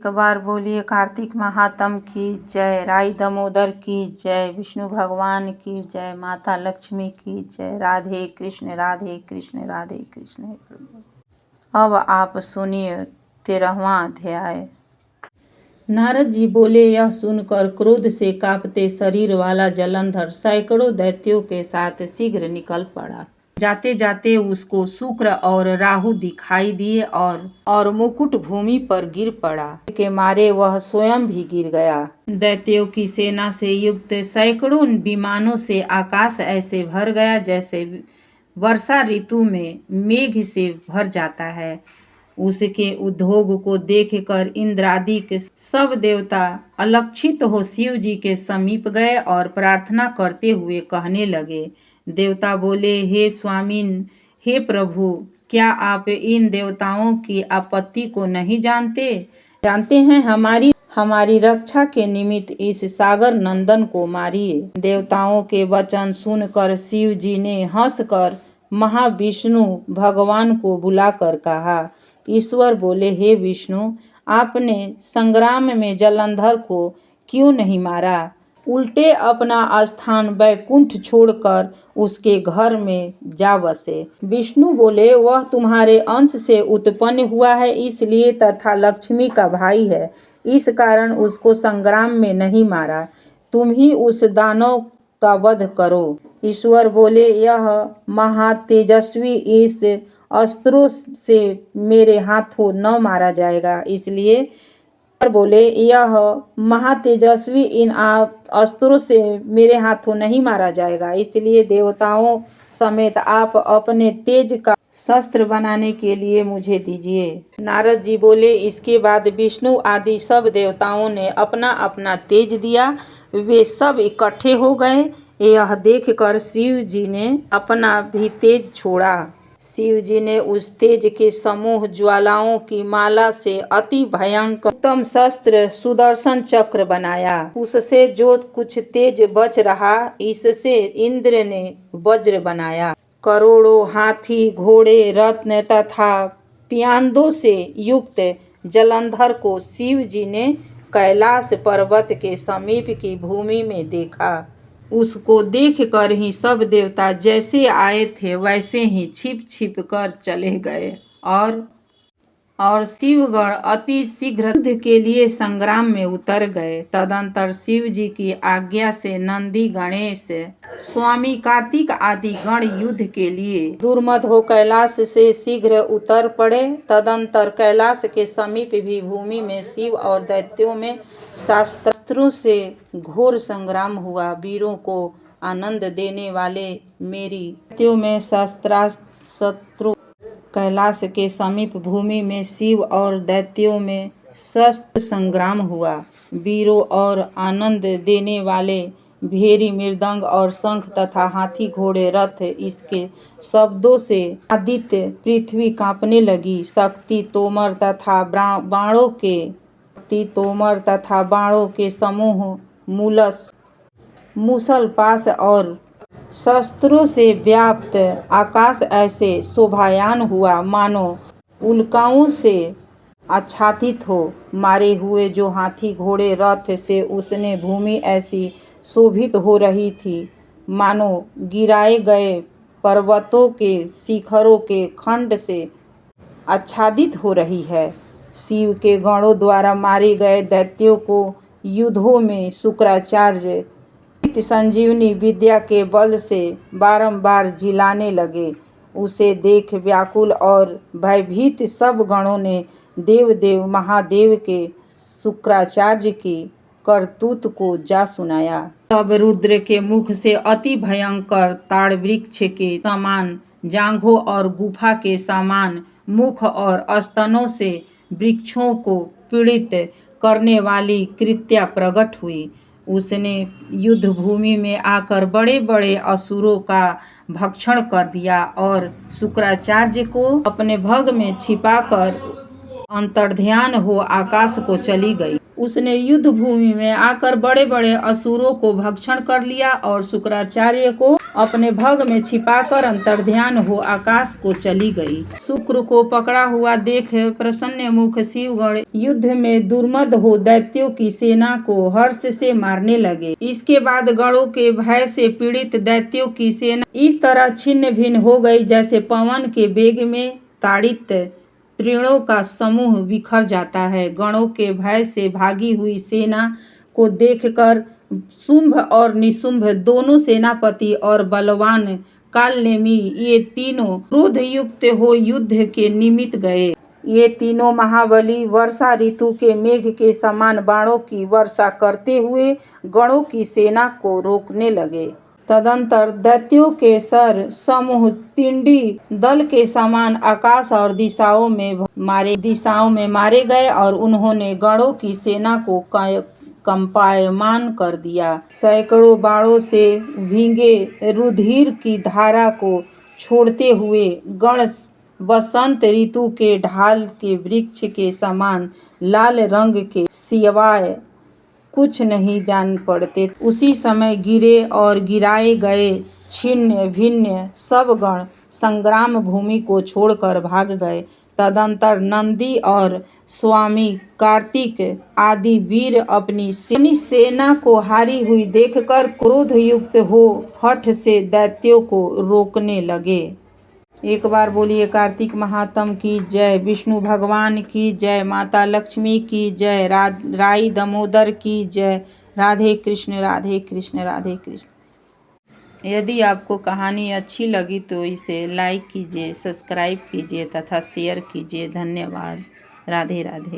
एक बार बोलिए कार्तिक महात्म की जय, राई दामोदर की जय, विष्णु भगवान की जय, माता लक्ष्मी की जय। राधे कृष्ण राधे कृष्ण राधे कृष्ण। अब आप सुनिए 13वां अध्याय। नारद जी बोले, यह सुनकर क्रोध से कांपते शरीर वाला जलंधर सैकड़ों दैत्यों के साथ शीघ्र निकल पड़ा। जाते जाते उसको शुक्र और राहु दिखाई दिए और मुकुट भूमि पर गिर पड़ा के मारे वह स्वयं भी गिर गया। दैत्यों की सेना से युक्त सैकड़ों विमानों से आकाश ऐसे भर गया जैसे वर्षा ऋतु में मेघ से भर जाता है। उसके उद्योग को देखकर इंद्रादि के सब देवता अलक्षित हो शिव जी के समीप गए और प्रार्थना करते हुए कहने लगे। देवता बोले, हे स्वामिन, हे प्रभु, क्या आप इन देवताओं की आपत्ति को नहीं जानते हैं? हमारी रक्षा के निमित्त इस सागर नंदन को मारिए। देवताओं के वचन सुनकर शिव जी ने हंसकर महाविष्णु भगवान को बुलाकर कहा। ईश्वर बोले, हे विष्णु, आपने संग्राम में जलंधर को क्यों नहीं मारा? उल्टे अपना स्थान वैकुंठ छोड़कर उसके घर में जा बसे। विष्णु बोले, वह तुम्हारे अंश से उत्पन्न हुआ है इसलिए तथा लक्ष्मी का भाई है, इस कारण उसको संग्राम में नहीं मारा। तुम ही उस दानव का वध करो। ईश्वर बोले, यह महातेजस्वी इस अस्त्रों से मेरे हाथों न मारा जाएगा, इसलिए बोले, यह महातेजस्वी इन अस्त्रों से मेरे हाथों नहीं मारा जाएगा, इसलिए देवताओं समेत आप अपने तेज का शस्त्र बनाने के लिए मुझे दीजिए। नारद जी बोले, इसके बाद विष्णु आदि सब देवताओं ने अपना अपना तेज दिया। वे सब इकट्ठे हो गए। यह देखकर शिव जी ने अपना भी तेज छोड़ा। शिव जी ने उस तेज के समूह ज्वालाओं की माला से अति भयंकर उत्तम शस्त्र सुदर्शन चक्र बनाया। उससे जो कुछ तेज बच रहा, इससे इंद्र ने वज्र बनाया। करोड़ों हाथी, घोड़े, रत्न तथा प्यादों से युक्त जलंधर को शिव जी ने कैलाश पर्वत के समीप की भूमि में देखा। उसको देखकर ही सब देवता जैसे आए थे वैसे ही छिप छिप कर चले गए और शिवगण अति शीघ्र युद्ध के लिए संग्राम में उतर गए। तदंतर शिव जी की आज्ञा से नंदी, गणेश, स्वामी कार्तिक आदि गण युद्ध के लिए दुर्मद हो कैलाश से शीघ्र उतर पड़े। तदंतर कैलाश के समीप भी भूमि में शिव और दैत्यों में शस्त्रों से घोर संग्राम हुआ। वीरों को आनंद देने वाले मेरी दैत्यों में शस्त्र कैलाश के समीप भूमि में शिव और दैत्यों में शस्त्र संग्राम हुआ। वीरों और आनंद देने वाले भेरी, मृदंग और शंख तथा हाथी, घोड़े, रथ, इसके शब्दों से आदित्य पृथ्वी कांपने लगी। शक्ति तोमर तथा बाणों के समूह, मूसल, पाश और शस्त्रों से व्याप्त आकाश ऐसे शोभायान हुआ मानो उल्काओं से आच्छादित हो। मारे हुए जो हाथी, घोड़े, रथ से उसने भूमि ऐसी शोभित हो रही थी मानो गिराए गए पर्वतों के शिखरों के खंड से आच्छादित हो रही है। शिव के गणों द्वारा मारे गए दैत्यों को युद्धों में शुक्राचार्य संजीवनी विद्या के बल से बारंबार जिलाने लगे। उसे देख व्याकुल और भयभीत सब गणों ने देव महादेव के शुक्राचार्य की करतूत को जा सुनाया। तब रुद्र के मुख से अति भयंकर ताड़ वृक्ष के समान जांघों और गुफा के समान मुख और स्तनों से वृक्षों को पीड़ित करने वाली कृत्या प्रकट हुई। उसने युद्ध भूमि में आकर बड़े बड़े असुरों का भक्षण कर दिया और शुक्राचार्य को अपने भग में छिपाकर अंतर्ध्यान हो आकाश को चली गई। उसने युद्ध भूमि में आकर बड़े बड़े असुरों को भक्षण कर लिया और शुक्राचार्य को अपने भग में छिपाकर अंतर्ध्यान हो आकाश को चली गई। शुक्र को पकड़ा हुआ देख प्रसन्न मुख शिवगण युद्ध में दुर्मद हो दैत्यों की सेना को हर्ष से मारने लगे। इसके बाद गणों के भय से पीड़ित दैत्यों की सेना इस तरह छिन्न भिन्न हो गई जैसे पवन के वेग में ताड़ित तीरों का समूह बिखर जाता है। गणों के भय से भागी हुई सेना को देखकर शुंभ और निशुंभ दोनों सेनापति और बलवान कालनेमी ये तीनों क्रोध युक्त हो युद्ध के निमित्त गए। ये तीनों महाबली वर्षा ऋतु के मेघ के समान बाणों की वर्षा करते हुए गणों की सेना को रोकने लगे। तदंतर दैत्यों के सर समूह तिंडी दल के समान आकाश और दिशाओं में मारे गए और उन्होंने गणों की सेना को कंपायमान कर दिया। सैकड़ों बाणों से भीगे रुधिर की धारा को छोड़ते हुए गण बसंत ऋतु के ढाल के वृक्ष के समान लाल रंग के सिवाय कुछ नहीं जान पड़ते। उसी समय गिरे और गिराए गए छिन्न भिन्न सब गण संग्राम भूमि को छोड़कर भाग गए। तदंतर नंदी और स्वामी कार्तिक आदि वीर अपनी सेना को हारी हुई देखकर क्रोध युक्त हो हठ से दैत्यों को रोकने लगे। एक बार बोलिए कार्तिक महात्म की जय, विष्णु भगवान की जय, माता लक्ष्मी की जय, राई दामोदर की जय। राधे कृष्ण राधे कृष्ण राधे कृष्ण। यदि आपको कहानी अच्छी लगी तो इसे लाइक कीजिए, सब्सक्राइब कीजिए तथा शेयर कीजिए। धन्यवाद। राधे राधे।